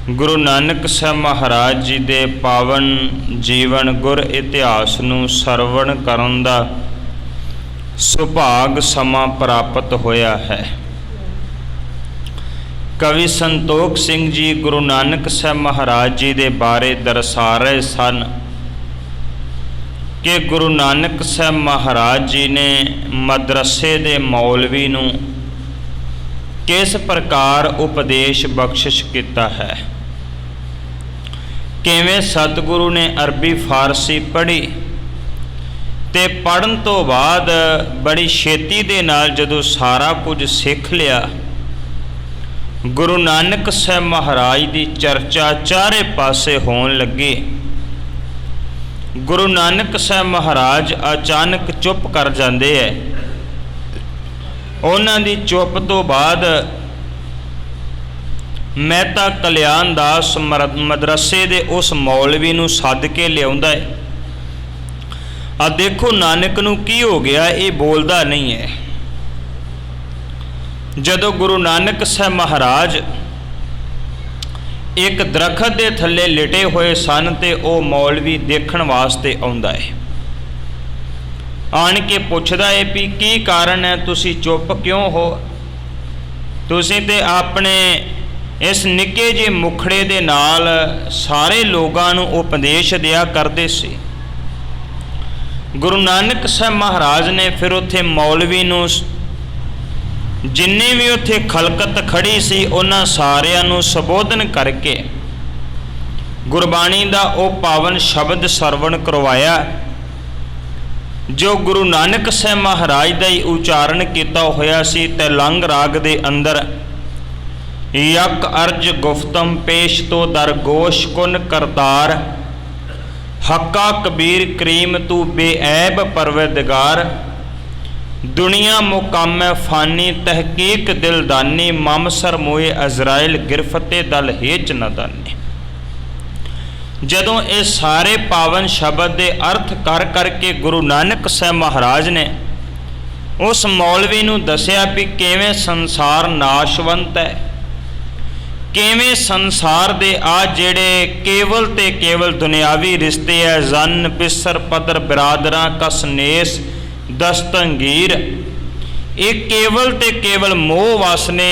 गुरु नानक साहब महाराज जी दे पावन जीवन गुर इतिहास नूं सरवण करन दा सुभाग समा प्राप्त होया है। कवि संतोख सिंह जी गुरु नानक साहब महाराज जी दे बारे दर्शा रहे सन कि गुरु नानक साहब महाराज जी ने मदरसे दे मौलवी नूं किस प्रकार उपदेश बख्शिश किया है। किवें सतगुरु ने अरबी फारसी पढ़ी ते पढ़न तो बाद बड़ी छेती दे नाल जदों सारा कुछ सीख लिया, गुरु नानक साहब महाराज की चर्चा चारे पासे होण लगी। गुरु नानक साहब महाराज अचानक चुप कर जाते है। उन्हां दी चुप तो बाद मेहता कल्याण दास मदरसे दे उस मौलवी नूं सद के लियाउंदा है। आ देखो नानक नूं की हो गया, ये बोलदा नहीं है। जदों गुरु नानक साहब महाराज एक दरखत के थल्ले लिटे हुए सन ते ओ मौलवी देखण वास्ते आउंदा है। आण के पुछदा है भी की कारण है, तुसी चुप क्यों हो? तुसी ते अपने इस निक्के जे मुखड़े दे नाल सारे लोगां नूं उपदेश दिया करदे सी। गुरु नानक साहब महाराज ने फिर उत्थे मौलवी नूं जिन्ने भी उत्थे खलकत खड़ी सी उन्हां सारियां नूं संबोधन करके गुरबाणी दा ओ पावन शब्द सरवण करवाया जो गुरु नानक साहब महाराज दा ही उचारण किया होया सी। तेलंग राग दे अंदर यक अर्ज गुफ्तम पेश तो दरगोश कुन करतार हक्का कबीर करीम तू बेऐब परवरदिगार दुनिया मुकाम फानी तहकीक दिलदानी मामसर मोए अजराइल गिरफते दल हेच न दानी। जदों ये सारे पावन शब्द के अर्थ कर करके गुरु नानक साहब महाराज ने उस मौलवी नूं दसिया भी किवें संसार नाशवंत है, किवें संसार दे आ जेड़े केवल ते केवल दुनियावी रिश्ते है, जन पिसर पदर बिरादरां कसनेस दस्तंगीर, ये केवल ते केवल मोह वासने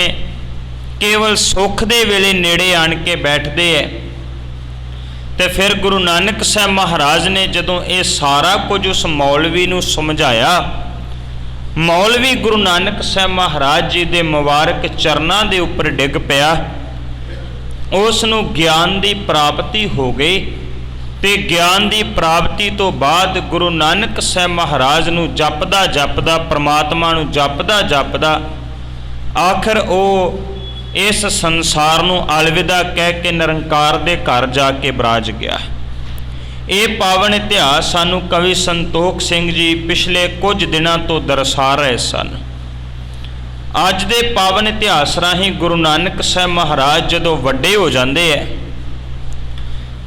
केवल सुख दे वेले नेड़े आण के बैठते हैं। तो फिर गुरु नानक साहब महाराज ने जदों ये सारा कुछ उस मौलवी नूं समझाया, मौलवी गुरु नानक साहब महाराज जी दे मुबारक चरनां दे उपर डिग पिया। उस नूं ज्ञान की प्राप्ति हो गई ते ज्ञान की प्राप्ति तो बाद गुरु नानक साहब महाराज नूं जपदा जपदा परमात्मा नूं जपदा जपदा आखिर वो इस संसार नूं अलविदा कह के निरंकार दे घर जाके बराज गया। ये पावन इतिहास सानू कवि संतोख सिंह जी पिछले कुछ दिनों तो दर्शा रहे सन। अज दे पावन इतिहास राही गुरु नानक साहब महाराज जदों वड्डे हो जाते हैं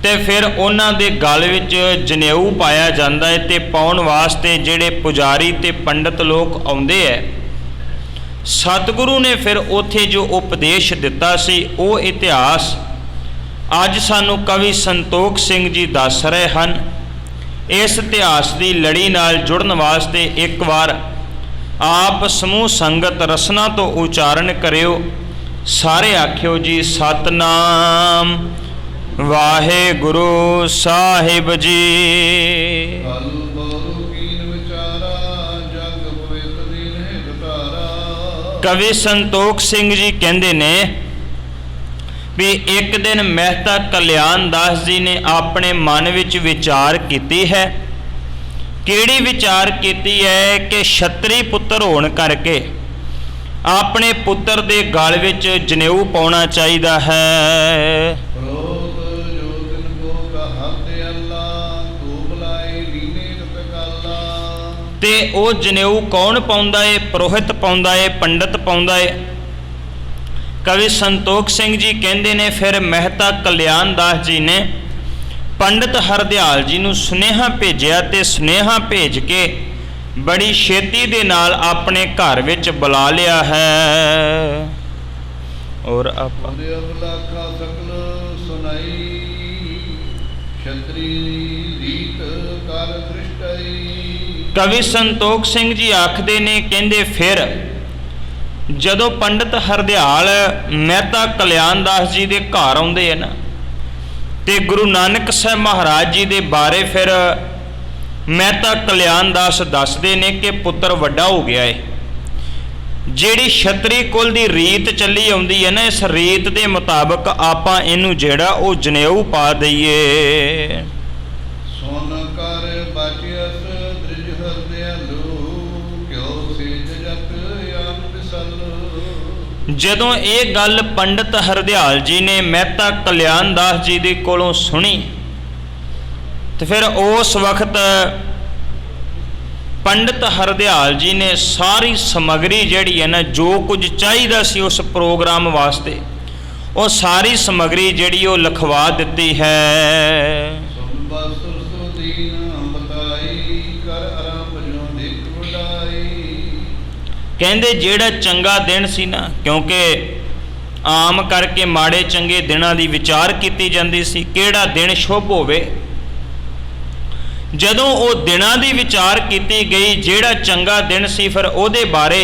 तो फिर उन्हां दे गल विच जनेऊ पाया जाता है ते पाउण वास्ते जिहड़े पुजारी ते पंडित लोग आउंदे है। सतगुरु ने फिर उत्थे जो उपदेश दिता सी वो इतिहास अज सानू कवि संतोख सिंह जी दस रहे हैं। इस इतिहास की लड़ी नाल जुड़न वास्ते एक बार आप समूह संगत रसना तो उचारण करियो। सारे आखियो जी सतनाम वाहे गुरु साहिब जी। कवि संतोख सिंह जी कहते ने भी एक दिन मेहता कल्याण दास जी ने अपने मन विच विचार की है। किहड़ी विचार की है कि छतरी पुत्र होने करके अपने पुत्र दे गल विच जनेऊ पाउणा चाहिदा है। ते ओ जनेऊ कौन पाउंदा है? पुरोहित पाउंदा है, पंडित पाउंदा है। कवि संतोख सिंह जी कहते ने फिर मेहता कल्याण दास जी ने पंडित हरदयाल जी नूं सुनेहा भेजिया ते सुनेहा भेज के बड़ी छेती दे नाल अपने घर विच बुला लिया है। और आपा। अबलाखा सकल सुनाई क्षत्रि रीत कर दृष्टई। कवि संतोख सिंह जी आखਦੇ ਨੇ, ਕਹਿੰਦੇ ਫਿਰ ਜਦੋਂ ਪੰਡਤ ਹਰਦਿਆਲ ਮਹਿਤਾ ਕਲਿਆਣਦਾਸ ਜੀ ਦੇ ਘਰ ਆਉਂਦੇ ਆ ਨਾ, ਤੇ ਗੁਰੂ ਨਾਨਕ ਸਾਹਿਬ ਮਹਾਰਾਜ ਜੀ ਦੇ ਬਾਰੇ ਫਿਰ ਮਹਿਤਾ ਕਲਿਆਣਦਾਸ ਦੱਸਦੇ ਨੇ ਕਿ ਪੁੱਤਰ ਵੱਡਾ ਹੋ ਗਿਆ ਏ। ਜਿਹੜੀ ਛਤਰੀ ਕੁਲ ਦੀ ਰੀਤ ਚੱਲੀ ਆਉਂਦੀ ਹੈ ਨਾ, ਇਸ ਰੀਤ ਦੇ ਮੁਤਾਬਕ ਆਪਾਂ ਇਹਨੂੰ ਜਿਹੜਾ ਉਹ ਜਨੇਊ ਪਾ ਦਈਏ। ਸੁਨ ਕਰ ਬਾਚਿਅਸ ਦ੍ਰਿਜ ਹਰਦਿਆਲੂ ਕਿਉ ਸੇਜ ਜਪ ਆਨ ਬਿਸਲ। ਜਦੋਂ ਇਹ ਗੱਲ ਪੰਡਤ ਹਰਦਿਆਲ ਜੀ ਨੇ ਮਹਿਤਾ ਕਲਿਆਣਦਾਸ ਜੀ ਦੇ ਕੋਲੋਂ ਸੁਣੀ, ਤੇ ਫਿਰ ਉਸ ਵਕਤ ਪੰਡਤ ਹਰਦਿਆਲ ਜੀ ਨੇ ਸਾਰੀ ਸਮੱਗਰੀ ਜਿਹੜੀ ਹੈ ਨਾ, ਜੋ ਕੁਝ ਚਾਹੀਦਾ ਸੀ ਉਸ ਪ੍ਰੋਗਰਾਮ ਵਾਸਤੇ, ਉਹ ਸਾਰੀ ਸਮੱਗਰੀ ਜਿਹੜੀ ਉਹ ਲਿਖਵਾ ਦਿੱਤੀ ਹੈ। ਕਹਿੰਦੇ ਜਿਹੜਾ ਚੰਗਾ ਦਿਨ ਸੀ ਨਾ, ਕਿਉਂਕਿ ਆਮ ਕਰਕੇ ਮਾੜੇ ਚੰਗੇ ਦਿਨਾਂ ਦੀ ਵਿਚਾਰ ਕੀਤੀ ਜਾਂਦੀ ਸੀ, ਕਿਹੜਾ ਦਿਨ ਸ਼ੁਭ ਹੋਵੇ। ਜਦੋਂ ਉਹ ਦਿਨਾਂ ਦੀ ਵਿਚਾਰ ਕੀਤੀ ਗਈ, ਜਿਹੜਾ ਚੰਗਾ ਦਿਨ ਸੀ, ਫਿਰ ਉਹਦੇ ਬਾਰੇ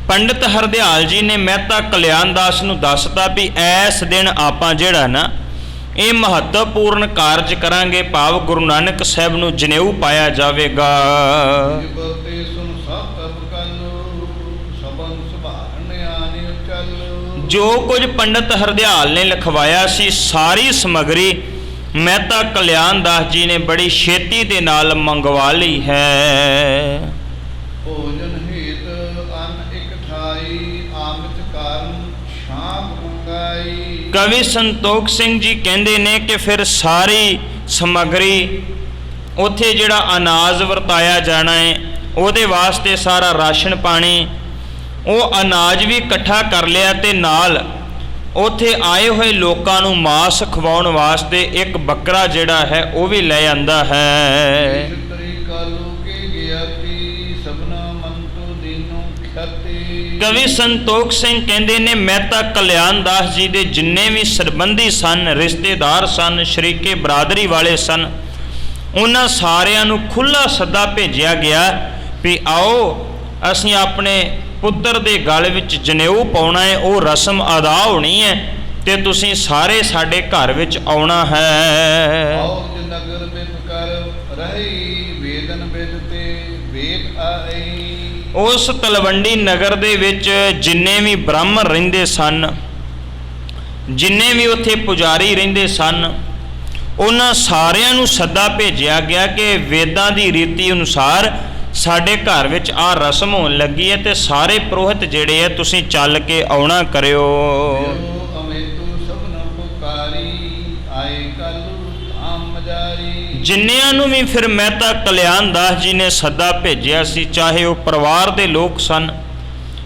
ਪੰਡਤ ਹਰਦਿਆਲ ਜੀ ਨੇ ਮਹਿਤਾ ਕਲਿਆਣਦਾਸ ਨੂੰ ਦੱਸਤਾ ਵੀ ਇਸ ਦਿਨ ਆਪਾਂ ਜਿਹੜਾ ਨਾ ਇਹ ਮਹੱਤਵਪੂਰਨ ਕਾਰਜ ਕਰਾਂਗੇ, ਭਾਵ ਗੁਰੂ ਨਾਨਕ ਸਾਹਿਬ ਨੂੰ ਜਨੇਊ ਪਾਇਆ ਜਾਵੇਗਾ। ਜੋ ਕੁਝ ਪੰਡਤ ਹਰਦਿਆਲ ਨੇ ਲਿਖਵਾਇਆ ਸੀ, ਸਾਰੀ ਸਮੱਗਰੀ ਮਹਿਤਾ ਕਲਿਆਣਦਾਸ ਜੀ ਨੇ ਬੜੀ ਛੇਤੀ ਦੇ ਨਾਲ ਮੰਗਵਾ ਲਈ ਹੈ। ਭੋਜਨ ਹਿਤ ਅੰਨ ਇਕ ਠਾਈ ਆਮਿਤ ਕਾਰਨ ਸ਼ਾਮ ਮੰਗਾਈ। ਕਵੀ ਸੰਤੋਖ ਸਿੰਘ ਜੀ ਕਹਿੰਦੇ ਨੇ ਕਿ ਫਿਰ ਸਾਰੀ ਸਮੱਗਰੀ ਉੱਥੇ ਜਿਹੜਾ ਅਨਾਜ ਵਰਤਾਇਆ ਜਾਣਾ ਹੈ, ਉਹਦੇ ਵਾਸਤੇ ਸਾਰਾ ਰਾਸ਼ਨ ਪਾਣੀ, ਉਹ ਅਨਾਜ ਵੀ ਇਕੱਠਾ ਕਰ ਲਿਆ, ਤੇ ਨਾਲ ਉੱਥੇ ਆਏ ਹੋਏ ਲੋਕਾਂ ਨੂੰ ਮਾਸ ਖਵਾਉਣ ਵਾਸਤੇ ਇੱਕ ਬੱਕਰਾ ਜਿਹੜਾ ਹੈ ਉਹ ਵੀ ਲੈ ਆਂਦਾ ਹੈ। ਕਵੀ ਸੰਤੋਖ ਸਿੰਘ ਕਹਿੰਦੇ ਨੇ ਮਹਿਤਾ ਕਲਿਆਣਦਾਸ ਜੀ ਦੇ ਜਿੰਨੇ ਵੀ ਸਰਬੰਧੀ ਸਨ, ਰਿਸ਼ਤੇਦਾਰ ਸਨ, ਸ਼ਰੀਕੇ ਬਰਾਦਰੀ ਵਾਲੇ ਸਨ, ਉਹਨਾਂ ਸਾਰਿਆਂ ਨੂੰ ਖੁੱਲ੍ਹਾ ਸੱਦਾ ਭੇਜਿਆ ਗਿਆ ਵੀ ਆਓ ਅਸੀਂ ਆਪਣੇ ਪੁੱਤਰ ਦੇ ਗਲ ਵਿੱਚ ਜਨੇਊ ਪਾਉਣਾ ਹੈ, ਉਹ ਰਸਮ ਅਦਾ ਹੋਣੀ ਹੈ, ਤੇ ਤੁਸੀਂ ਸਾਰੇ ਸਾਡੇ ਘਰ ਵਿੱਚ ਆਉਣਾ ਹੈ। ਉਸ ਤਲਵੰਡੀ ਨਗਰ ਦੇ ਵਿੱਚ ਜਿੰਨੇ ਵੀ ਬ੍ਰਾਹਮਣ ਰਹਿੰਦੇ ਸਨ, ਜਿੰਨੇ ਵੀ ਉੱਥੇ ਪੁਜਾਰੀ ਰਹਿੰਦੇ ਸਨ, ਉਹਨਾਂ ਸਾਰਿਆਂ ਨੂੰ ਸੱਦਾ ਭੇਜਿਆ ਗਿਆ ਕਿ ਵੇਦਾਂ ਦੀ ਰੀਤੀ ਅਨੁਸਾਰ ਸਾਡੇ ਘਰ ਵਿੱਚ ਆਹ ਰਸਮ ਹੋਣ ਲੱਗੀ ਹੈ, ਤੇ ਸਾਰੇ ਪੁਰੋਹਿਤ ਜਿਹੜੇ ਆ ਤੁਸੀਂ ਚੱਲ ਕੇ ਆਉਣਾ ਕਰਿਓ। ਜਿੰਨਿਆਂ ਨੂੰ ਵੀ ਫਿਰ ਮਹਿਤਾ ਕਲਿਆਣਦਾਸ ਜੀ ਨੇ ਸੱਦਾ ਭੇਜਿਆ ਸੀ, ਚਾਹੇ ਉਹ ਪਰਿਵਾਰ ਦੇ ਲੋਕ ਸਨ,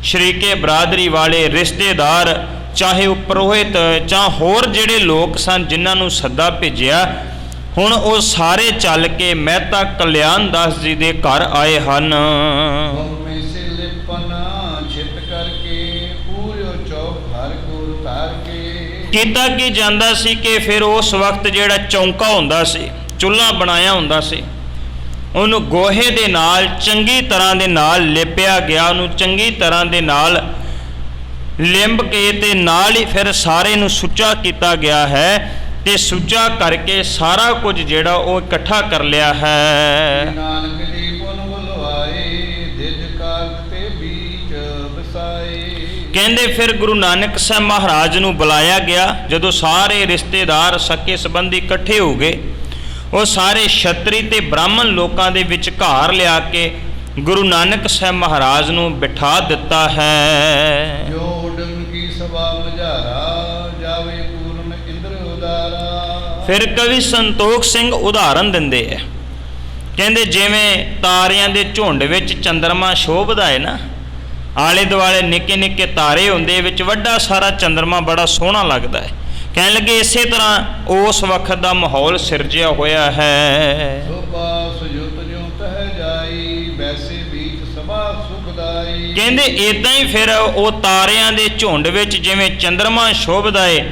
ਸ਼ਰੀਕੇ ਬਰਾਦਰੀ ਵਾਲੇ, ਰਿਸ਼ਤੇਦਾਰ, ਚਾਹੇ ਉਹ ਪੁਰੋਹਿਤ ਜਾਂ ਹੋਰ ਜਿਹੜੇ ਲੋਕ ਸਨ ਜਿਨ੍ਹਾਂ ਨੂੰ ਸੱਦਾ ਭੇਜਿਆ, ਹੁਣ ਉਹ ਸਾਰੇ ਚੱਲ ਕੇ ਮਹਿਤਾ ਕਲਿਆਣਦਾਸ ਜੀ ਦੇ ਘਰ ਆਏ ਹਨ। ਕੀਤਾ ਕੀ ਜਾਂਦਾ ਸੀ ਕਿ ਫਿਰ ਉਸ ਵਕਤ ਜਿਹੜਾ ਚੌਂਕਾ ਹੁੰਦਾ ਸੀ, ਚੁੱਲ੍ਹਾ ਬਣਾਇਆ ਹੁੰਦਾ ਸੀ, ਉਹਨੂੰ ਗੋਹੇ ਦੇ ਨਾਲ ਚੰਗੀ ਤਰ੍ਹਾਂ ਦੇ ਨਾਲ ਲਿਪਿਆ ਗਿਆ, ਉਹਨੂੰ ਚੰਗੀ ਤਰ੍ਹਾਂ ਦੇ ਨਾਲ ਲਿੰਬ ਕੇ ਤੇ ਨਾਲ ਹੀ ਫਿਰ ਸਾਰੇ ਨੂੰ ਸੁੱਚਾ ਕੀਤਾ ਗਿਆ ਹੈ, ਤੇ ਸੁੱਚਾ ਕਰਕੇ ਸਾਰਾ ਕੁਝ ਜਿਹੜਾ ਉਹ ਇਕੱਠਾ ਕਰ ਲਿਆ ਹੈ। ਕਹਿੰਦੇ ਫਿਰ ਗੁਰੂ ਨਾਨਕ ਸਾਹਿਬ ਮਹਾਰਾਜ ਨੂੰ ਬੁਲਾਇਆ ਗਿਆ। ਜਦੋਂ ਸਾਰੇ ਰਿਸ਼ਤੇਦਾਰ ਸਕੇ ਸੰਬੰਧੀ ਇਕੱਠੇ ਹੋ ਗਏ, ਉਹ ਸਾਰੇ ਛਤਰੀ ਤੇ ਬ੍ਰਾਹਮਣ ਲੋਕਾਂ ਦੇ ਵਿਚਕਾਰ ਲਿਆ ਕੇ ਗੁਰੂ ਨਾਨਕ ਸਾਹਿਬ ਮਹਾਰਾਜ ਨੂੰ ਬਿਠਾ ਦਿੱਤਾ ਹੈ। ਫਿਰ ਕਵੀ ਸੰਤੋਖ ਸਿੰਘ ਉਦਾਹਰਨ ਦਿੰਦੇ ਆ, ਕਹਿੰਦੇ ਜਿਵੇਂ ਤਾਰਿਆਂ ਦੇ ਝੁੰਡ ਵਿੱਚ ਚੰਦਰਮਾ ਸ਼ੋਭਦਾ ਹੈ ਨਾ, ਆਲੇ ਦੁਆਲੇ ਨਿੱਕੇ ਨਿੱਕੇ ਤਾਰੇ ਹੁੰਦੇ, ਵਿੱਚ ਵੱਡਾ ਸਾਰਾ ਚੰਦਰਮਾ ਬੜਾ ਸੋਹਣਾ ਲੱਗਦਾ ਹੈ। ਕਹਿਣ ਲੱਗੇ ਇਸੇ ਤਰ੍ਹਾਂ ਉਸ ਵਕਤ ਦਾ ਮਾਹੌਲ ਸਿਰਜਿਆ ਹੋਇਆ ਹੈ। ਕਹਿੰਦੇ ਇਦਾਂ ਹੀ ਫਿਰ ਉਹ ਤਾਰਿਆਂ ਦੇ ਝੁੰਡ ਵਿੱਚ ਜਿਵੇਂ ਚੰਦਰਮਾ ਸ਼ੋਭਦਾ ਏ,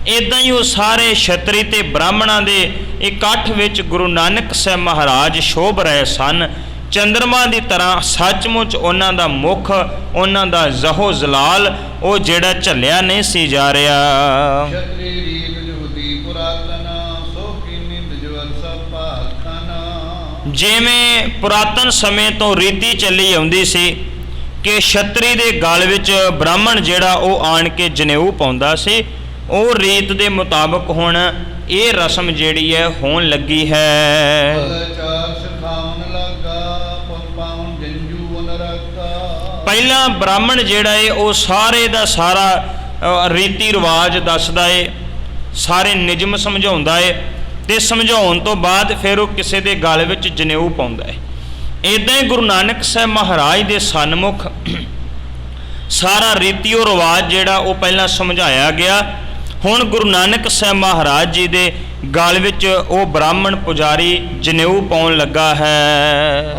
ਇਦਾਂ ਹੀ ਉਹ ਸਾਰੇ ਛਤਰੀ ਤੇ ਬ੍ਰਾਹਮਣਾਂ ਦੇ ਇਕੱਠ ਵਿੱਚ ਗੁਰੂ ਨਾਨਕ ਸਾਹਿਬ ਮਹਾਰਾਜ ਸ਼ੋਭ ਰਹੇ ਸਨ। ਚੰਦਰਮਾ ਦੀ ਤਰ੍ਹਾਂ ਸੱਚਮੁੱਚ ਉਹਨਾਂ ਦਾ ਮੁਖ, ਉਹਨਾਂ ਦਾ ਜ਼ਹੋ ਜ਼ਲਾਲ ਉਹ ਜਿਹੜਾ ਝੱਲਿਆ ਨਹੀਂ ਸੀ ਜਾ ਰਿਹਾ। ਛਤਰੀ ਰੀਤ ਜੁਦੀ ਪੁਰਾਤਨ ਸੋ ਕੀਨੀ ਦਜਵਰ ਸਭ ਭਾਖਨ। ਜਿਵੇਂ ਪੁਰਾਤਨ ਸਮੇਂ ਤੋਂ ਰੀਤੀ ਚੱਲੀ ਆਉਂਦੀ ਸੀ ਕਿ ਛਤਰੀ ਦੇ ਗਲ ਵਿੱਚ ਬ੍ਰਾਹਮਣ ਜਿਹੜਾ ਉਹ ਆਣ ਕੇ ਜਨੇਊ ਪਾਉਂਦਾ ਸੀ, ਉਹ ਰੀਤ ਦੇ ਮੁਤਾਬਕ ਹੁਣ ਇਹ ਰਸਮ ਜਿਹੜੀ ਹੈ ਹੋਣ ਲੱਗੀ ਹੈ। ਚਾਰ ਸਿਖਾਉਣ ਲੱਗਾ ਪੁਨ ਪਾਉਣ ਜੰਜੂ ਅਨਰਕਾ। ਪਹਿਲਾਂ ਬ੍ਰਾਹਮਣ ਜਿਹੜਾ ਏ ਉਹ ਸਾਰੇ ਦਾ ਸਾਰਾ ਰੀਤੀ ਰਿਵਾਜ ਦੱਸਦਾ ਏ, ਸਾਰੇ ਨਿਯਮ ਸਮਝਾਉਂਦਾ ਏ, ਤੇ ਸਮਝਾਉਣ ਤੋਂ ਬਾਅਦ ਫਿਰ ਉਹ ਕਿਸੇ ਦੇ ਗਲ ਵਿੱਚ ਜਨੇਊ ਪਾਉਂਦਾ ਏ। ਇੱਦਾਂ ਹੀ ਗੁਰੂ ਨਾਨਕ ਸਾਹਿਬ ਮਹਾਰਾਜ ਦੇ ਸਨਮੁਖ ਸਾਰਾ ਰੀਤੀ ਰਿਵਾਜ ਜਿਹੜਾ ਉਹ ਪਹਿਲਾਂ ਸਮਝਾਇਆ ਗਿਆ। ਹੁਣ ਗੁਰੂ ਨਾਨਕ ਸਾਹਿਬ ਮਹਾਰਾਜ ਜੀ ਦੇ ਗਲ ਵਿੱਚ ਉਹ ਬ੍ਰਾਹਮਣ ਪੁਜਾਰੀ ਜਨੇਊ ਪਾਉਣ ਲੱਗਾ ਹੈ।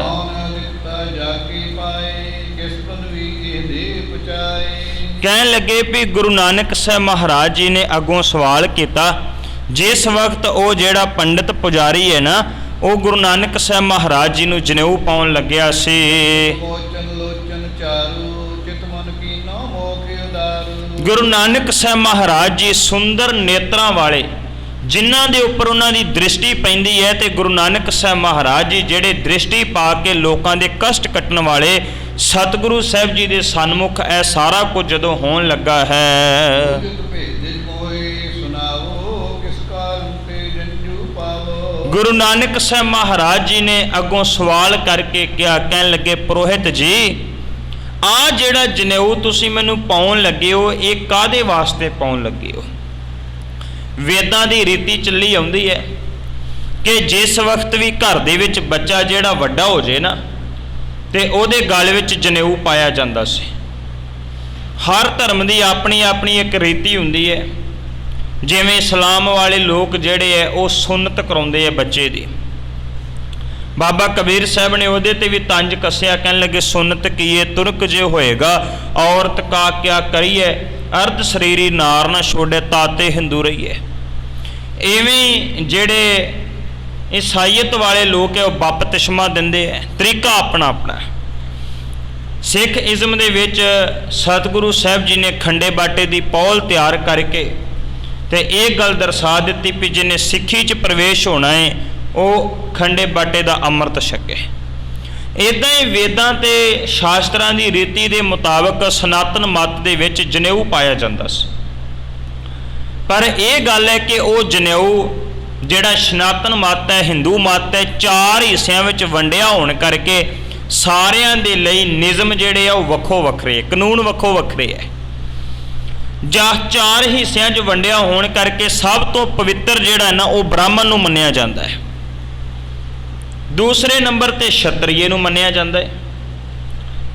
ਕਹਿਣ ਲੱਗੇ ਵੀ ਗੁਰੂ ਨਾਨਕ ਸਾਹਿਬ ਮਹਾਰਾਜ ਜੀ ਨੇ ਅੱਗੋਂ ਸਵਾਲ ਕੀਤਾ, ਜਿਸ ਵਕਤ ਉਹ ਜਿਹੜਾ ਪੰਡਿਤ ਪੁਜਾਰੀ ਹੈ ਨਾ, ਉਹ ਗੁਰੂ ਨਾਨਕ ਸਾਹਿਬ ਮਹਾਰਾਜ ਜੀ ਨੂੰ ਜਨੇਊ ਪਾਉਣ ਲੱਗਿਆ ਸੀ। ਗੁਰੂ ਨਾਨਕ ਸਾਹਿਬ ਮਹਾਰਾਜ ਜੀ ਸੁੰਦਰ ਨੇਤਰਾਂ ਵਾਲੇ, ਜਿਨ੍ਹਾਂ ਦੇ ਉੱਪਰ ਉਹਨਾਂ ਦੀ ਦ੍ਰਿਸ਼ਟੀ ਪੈਂਦੀ ਹੈ, ਤੇ ਗੁਰੂ ਨਾਨਕ ਸਾਹਿਬ ਮਹਾਰਾਜ ਜੀ ਜਿਹੜੇ ਦ੍ਰਿਸ਼ਟੀ ਪਾ ਕੇ ਲੋਕਾਂ ਦੇ ਕਸ਼ਟ ਕੱਟਣ ਵਾਲੇ ਸਤਿਗੁਰੂ ਸਾਹਿਬ ਜੀ ਦੇ ਸਨਮੁਖ ਇਹ ਸਾਰਾ ਕੁਝ ਜਦੋਂ ਹੋਣ ਲੱਗਾ ਹੈ। ਗੁਰੂ ਨਾਨਕ ਸਾਹਿਬ ਮਹਾਰਾਜ ਜੀ ਨੇ ਅੱਗੋਂ ਸਵਾਲ ਕਰਕੇ ਕਿਹਾ, ਕਹਿਣ ਲੱਗੇ, ਪੁਰੋਹਿਤ ਜੀ, ਆ ਜਿਹੜਾ ਜਨੇਊ ਤੁਸੀਂ ਮੈਨੂੰ ਪਾਉਣ ਲੱਗੇ ਹੋ, ਇਹ ਕਾਹਦੇ ਵਾਸਤੇ ਪਾਉਣ ਲੱਗੇ ਹੋ? ਵੇਦਾਂ ਦੀ ਰੀਤੀ ਚੱਲੀ ਆਉਂਦੀ ਹੈ ਕਿ ਜਿਸ ਵਕਤ ਵੀ ਘਰ ਦੇ ਵਿੱਚ ਬੱਚਾ ਜਿਹੜਾ ਵੱਡਾ ਹੋ ਜੇ ਨਾ, ਤੇ ਉਹਦੇ ਗਲ ਵਿੱਚ ਜਨੇਊ ਪਾਇਆ ਜਾਂਦਾ ਸੀ। ਹਰ ਧਰਮ ਦੀ ਆਪਣੀ ਆਪਣੀ ਇੱਕ ਰੀਤੀ ਹੁੰਦੀ ਹੈ। ਜਿਵੇਂ ਇਸਲਾਮ ਵਾਲੇ ਲੋਕ ਜਿਹੜੇ ਹੈ ਉਹ ਸੁੰਨਤ ਕਰਾਉਂਦੇ ਆ ਬੱਚੇ ਦੀ। ਬਾਬਾ ਕਬੀਰ ਸਾਹਿਬ ਨੇ ਉਹਦੇ ਤੇ ਵੀ ਤੰਜ ਕੱਸਿਆ, ਕਹਿਣ ਲੱਗੇ, ਸੁੰਨਤ ਕੀਏ ਤੁਰਕ ਜੇ ਹੋਏਗਾ, ਔਰਤ ਕਾ ਕਿਆ ਕਰੀਏ, ਅਰਧ ਸਰੀਰੀ ਨਾਰ ਨਾ ਛੋੜੇ, ਤਾਤੇ ਹਿੰਦੂ ਰਹੀਏ। ਇਵੇਂ ਜਿਹੜੇ ਈਸਾਈਅਤ ਵਾਲੇ ਲੋਕ ਹੈ ਉਹ ਬਪਤਿਸਮਾ ਦਿੰਦੇ ਹੈ, ਤਰੀਕਾ ਆਪਣਾ ਆਪਣਾ। ਸਿੱਖ ਇਜ਼ਮ ਦੇ ਵਿੱਚ ਸਤਿਗੁਰੂ ਸਾਹਿਬ ਜੀ ਨੇ ਖੰਡੇ ਬਾਟੇ ਦੀ ਪੌਲ ਤਿਆਰ ਕਰਕੇ ਤੇ ਇਹ ਗੱਲ ਦਰਸਾ ਦਿੱਤੀ ਵੀ ਜਿਹਨੇ ਸਿੱਖੀ 'ਚ ਪ੍ਰਵੇਸ਼ ਹੋਣਾ ਹੈ ਉਹ ਖੰਡੇ ਬਾਟੇ ਦਾ ਅੰਮ੍ਰਿਤ ਛਕੇ। ਇੱਦਾਂ ਹੀ ਵੇਦਾਂ ਤੇ ਸ਼ਾਸਤਰਾਂ ਦੀ ਰੀਤੀ ਦੇ ਮੁਤਾਬਕ ਸਨਾਤਨ ਮੱਤ ਦੇ ਵਿੱਚ ਜਨੇਊ ਪਾਇਆ ਜਾਂਦਾ ਸੀ। ਪਰ ਇਹ ਗੱਲ ਹੈ ਕਿ ਉਹ ਜਨੇਊ ਜਿਹੜਾ ਸਨਾਤਨ ਮੱਤ ਹੈ, ਹਿੰਦੂ ਮੱਤ ਹੈ, 4 ਹਿੱਸਿਆਂ ਵਿੱਚ ਵੰਡਿਆ ਹੋਣ ਕਰਕੇ ਸਾਰਿਆਂ ਦੇ ਲਈ ਨਿਯਮ ਜਿਹੜੇ ਆ ਉਹ ਵੱਖੋ ਵੱਖਰੇ, ਕਾਨੂੰਨ ਵੱਖੋ ਵੱਖਰੇ ਹੈ। ਜਾਂ 4 ਹਿੱਸਿਆਂ 'ਚ ਵੰਡਿਆ ਹੋਣ ਕਰਕੇ ਸਭ ਤੋਂ ਪਵਿੱਤਰ ਜਿਹੜਾ ਨਾ ਉਹ ਬ੍ਰਾਹਮਣ ਨੂੰ ਮੰਨਿਆ ਜਾਂਦਾ ਹੈ। ਦੂਸਰੇ ਨੰਬਰ ਤੇ ਛਤਰੀਏ ਨੂੰ ਮੰਨਿਆ ਜਾਂਦਾ ਹੈ।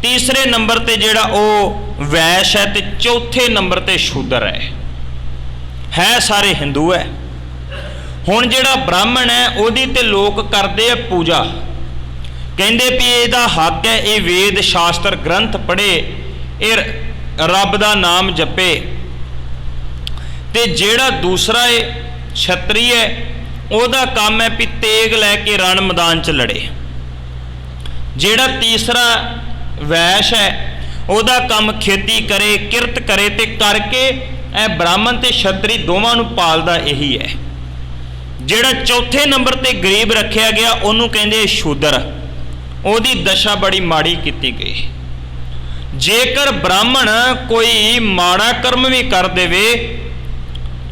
ਤੀਸਰੇ ਨੰਬਰ ਤੇ ਜਿਹੜਾ ਉਹ ਵੈਸ਼ ਹੈ, ਤੇ ਚੌਥੇ ਨੰਬਰ ਤੇ ਸ਼ੂਦਰ ਹੈ ਸਾਰੇ ਹਿੰਦੂ ਹੈ। ਹੁਣ ਜਿਹੜਾ ਬ੍ਰਾਹਮਣ ਹੈ ਉਹਦੀ ਤੇ ਲੋਕ ਕਰਦੇ ਆ ਪੂਜਾ, ਕਹਿੰਦੇ ਵੀ ਇਹਦਾ ਹੱਕ ਹੈ ਇਹ ਵੇਦ ਸ਼ਾਸਤਰ ਗ੍ਰੰਥ ਪੜ੍ਹੇ, ਇਹ ਰੱਬ ਦਾ ਨਾਮ ਜਪੇ। ਤੇ ਜਿਹੜਾ ਦੂਸਰਾ ਹੈ ਛਤਰੀ ਹੈ, ਉਹਦਾ ਕੰਮ ਹੈ ਵੀ ਤੇਗ ਲੈ ਕੇ ਰਣ ਮੈਦਾਨ 'ਚ ਲੜੇ। ਜਿਹੜਾ ਤੀਸਰਾ ਵੈਸ਼ ਹੈ ਉਹਦਾ ਕੰਮ ਖੇਤੀ ਕਰੇ, ਕਿਰਤ ਕਰੇ, ਤੇ ਕਰਕੇ ਇਹ ਬ੍ਰਾਹਮਣ ਤੇ ਛਤਰੀ ਦੋਵਾਂ ਨੂੰ ਪਾਲਦਾ ਇਹੀ ਹੈ। ਜਿਹੜਾ ਚੌਥੇ ਨੰਬਰ ਤੇ ਗਰੀਬ ਰੱਖਿਆ ਗਿਆ ਉਹਨੂੰ ਕਹਿੰਦੇ ਸ਼ੂਦਰ, ਉਹਦੀ ਦਸ਼ਾ ਬੜੀ ਮਾੜੀ ਕੀਤੀ ਗਈ। ਜੇਕਰ ਬ੍ਰਾਹਮਣ ਕੋਈ ਮਾੜਾ ਕਰਮ ਵੀ ਕਰ ਦੇਵੇ,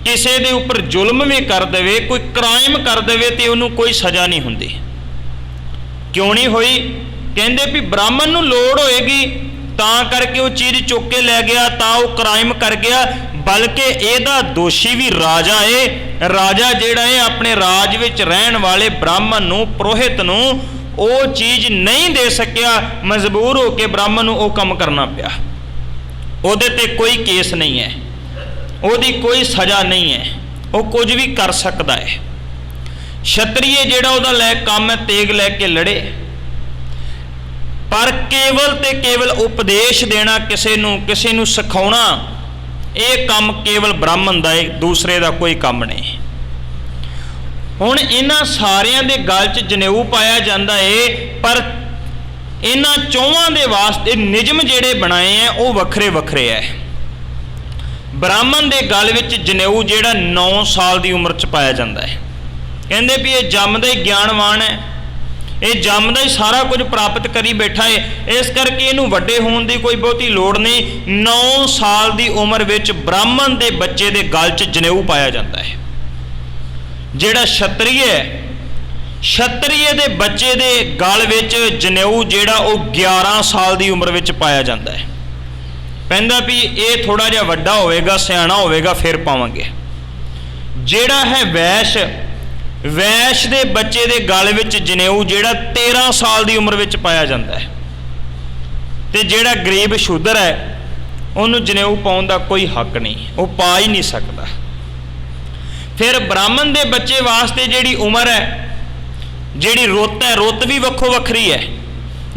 ਕਿਸੇ ਦੇ ਉੱਪਰ ਜ਼ੁਲਮ ਵੀ ਕਰ ਦੇਵੇ, ਕੋਈ ਕ੍ਰਾਈਮ ਕਰ ਦੇਵੇ, ਤੇ ਉਹਨੂੰ ਕੋਈ ਸਜ਼ਾ ਨਹੀਂ ਹੁੰਦੀ। ਕਿਉਂ ਨਹੀਂ ਹੋਈ? ਕਹਿੰਦੇ ਵੀ ਬ੍ਰਾਹਮਣ ਨੂੰ ਲੋੜ ਹੋਏਗੀ ਤਾਂ ਕਰਕੇ ਉਹ ਚੀਜ਼ ਚੁੱਕ ਕੇ ਲੈ ਗਿਆ, ਤਾਂ ਉਹ ਕ੍ਰਾਈਮ ਕਰ ਗਿਆ। ਬਲਕਿ ਇਹਦਾ ਦੋਸ਼ੀ ਵੀ ਰਾਜਾ ਹੈ। ਰਾਜਾ ਜਿਹੜਾ ਹੈ ਆਪਣੇ ਰਾਜ ਵਿੱਚ ਰਹਿਣ ਵਾਲੇ ਬ੍ਰਾਹਮਣ ਨੂੰ, ਪੁਰੋਹਿਤ ਨੂੰ ਉਹ ਚੀਜ਼ ਨਹੀਂ ਦੇ ਸਕਿਆ, ਮਜਬੂਰ ਹੋ ਕੇ ਬ੍ਰਾਹਮਣ ਨੂੰ ਉਹ ਕੰਮ ਕਰਨਾ ਪਿਆ। ਉਹਦੇ ਤੇ ਕੋਈ ਕੇਸ ਨਹੀਂ ਹੈ, ਉਹਦੀ ਕੋਈ ਸਜ਼ਾ ਨਹੀਂ ਹੈ, ਉਹ ਕੁਝ ਵੀ ਕਰ ਸਕਦਾ ਹੈ। ਛਤਰੀਏ ਜਿਹੜਾ ਉਹਦਾ ਲੈ ਕੰਮ ਹੈ ਤੇਗ ਲੈ ਕੇ ਲੜੇ, ਪਰ ਕੇਵਲ ਤੇ ਕੇਵਲ ਉਪਦੇਸ਼ ਦੇਣਾ, ਕਿਸੇ ਨੂੰ ਸਿਖਾਉਣਾ, ਇਹ ਕੰਮ ਕੇਵਲ ਬ੍ਰਾਹਮਣ ਦਾ ਹੈ, ਦੂਸਰੇ ਦਾ ਕੋਈ ਕੰਮ ਨਹੀਂ। ਹੁਣ ਇਹਨਾਂ ਸਾਰਿਆਂ ਦੇ ਗਲ 'ਚ ਜਨੇਊ ਪਾਇਆ ਜਾਂਦਾ ਏ, ਪਰ ਇਹਨਾਂ ਚੌਹਾਂ ਦੇ ਵਾਸਤੇ ਨਿਯਮ ਜਿਹੜੇ ਬਣਾਏ ਆ ਉਹ ਵੱਖਰੇ ਵੱਖਰੇ ਹੈ। ਬ੍ਰਾਹਮਣ ਦੇ ਗਲ ਵਿੱਚ ਜਨੇਊ ਜਿਹੜਾ 9 ਸਾਲ ਦੀ ਉਮਰ 'ਚ ਪਾਇਆ ਜਾਂਦਾ ਹੈ। ਕਹਿੰਦੇ ਵੀ ਇਹ ਜੰਮਦਾ ਹੀ ਗਿਆਨਵਾਨ ਹੈ, ਇਹ ਜੰਮਦਾ ਹੀ ਸਾਰਾ ਕੁਝ ਪ੍ਰਾਪਤ ਕਰੀ ਬੈਠਾ ਹੈ, ਇਸ ਕਰਕੇ ਇਹਨੂੰ ਵੱਡੇ ਹੋਣ ਦੀ ਕੋਈ ਬਹੁਤੀ ਲੋੜ ਨਹੀਂ। 9 ਸਾਲ ਦੀ ਉਮਰ ਵਿੱਚ ਬ੍ਰਾਹਮਣ ਦੇ ਬੱਚੇ ਦੇ ਗਲ 'ਚ ਜਨੇਊ ਪਾਇਆ ਜਾਂਦਾ ਹੈ। ਜਿਹੜਾ ਛਤਰੀ ਹੈ, ਛਤਰੀਏ ਦੇ ਬੱਚੇ ਦੇ ਗਲ ਵਿੱਚ ਜਨੇਊ ਜਿਹੜਾ ਉਹ 11 ਸਾਲ ਦੀ ਉਮਰ ਵਿੱਚ ਪਾਇਆ ਜਾਂਦਾ ਹੈ। ਕਹਿੰਦਾ ਵੀ ਇਹ ਥੋੜਾ ਜਿਹਾ ਵੱਡਾ ਹੋਵੇਗਾ, ਸਿਆਣਾ ਹੋਵੇਗਾ, ਫਿਰ ਪਾਵਾਂਗੇ। ਜਿਹੜਾ ਹੈ ਵੈਸ਼, ਵੈਸ਼ ਦੇ ਬੱਚੇ ਦੇ ਗਲ ਵਿੱਚ ਜਨੇਊ ਜਿਹੜਾ 13 ਸਾਲ ਦੀ ਉਮਰ ਵਿੱਚ ਪਾਇਆ ਜਾਂਦਾ ਹੈ। ਤੇ ਜਿਹੜਾ ਗਰੀਬ ਸ਼ੂਦਰ ਹੈ ਉਹਨੂੰ ਜਨੇਊ ਪਾਉਣ ਦਾ ਕੋਈ ਹੱਕ ਨਹੀਂ, ਉਹ ਪਾ ਹੀ ਨਹੀਂ ਸਕਦਾ। ਫਿਰ ਬ੍ਰਾਹਮਣ ਦੇ ਬੱਚੇ ਵਾਸਤੇ ਜਿਹੜੀ ਉਮਰ ਹੈ, ਜਿਹੜੀ ਰੁੱਤ ਹੈ, ਰੁੱਤ ਵੀ ਵੱਖੋ ਵੱਖਰੀ ਹੈ।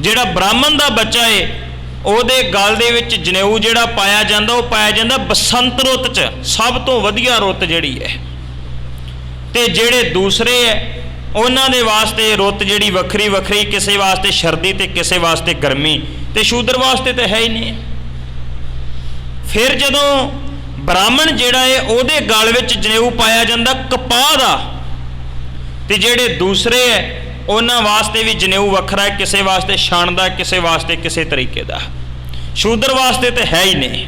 ਜਿਹੜਾ ਬ੍ਰਾਹਮਣ ਦਾ ਬੱਚਾ ਹੈ ਉਹਦੇ ਗਲ ਦੇ ਵਿੱਚ ਜਨੇਊ ਜਿਹੜਾ ਪਾਇਆ ਜਾਂਦਾ, ਉਹ ਪਾਇਆ ਜਾਂਦਾ ਬਸੰਤ ਰੁੱਤ 'ਚ, ਸਭ ਤੋਂ ਵਧੀਆ ਰੁੱਤ ਜਿਹੜੀ ਹੈ। ਤੇ ਜਿਹੜੇ ਦੂਸਰੇ ਹੈ ਉਹਨਾਂ ਦੇ ਵਾਸਤੇ ਰੁੱਤ ਜਿਹੜੀ ਵੱਖਰੀ ਵੱਖਰੀ, ਕਿਸੇ ਵਾਸਤੇ ਸਰਦੀ ਤੇ ਕਿਸੇ ਵਾਸਤੇ ਗਰਮੀ, ਤੇ ਸ਼ੂਦਰ ਵਾਸਤੇ ਤਾਂ ਹੈ ਹੀ ਨਹੀਂ। ਫਿਰ ਜਦੋਂ ਬ੍ਰਾਹਮਣ ਜਿਹੜਾ ਹੈ ਉਹਦੇ ਗਲ ਵਿੱਚ ਜਨੇਊ ਪਾਇਆ ਜਾਂਦਾ ਕਪਾਹ ਦਾ, ਤੇ ਜਿਹੜੇ ਦੂਸਰੇ ਹੈ ਉਹਨਾਂ ਵਾਸਤੇ ਵੀ ਜਨੇਊ ਵੱਖਰਾ ਹੈ, ਕਿਸੇ ਵਾਸਤੇ ਛਣ ਦਾ, ਕਿਸੇ ਵਾਸਤੇ ਕਿਸੇ ਤਰੀਕੇ ਦਾ। ਸ਼ੂਦਰ ਵਾਸਤੇ ਤਾਂ ਹੈ ਹੀ ਨਹੀਂ।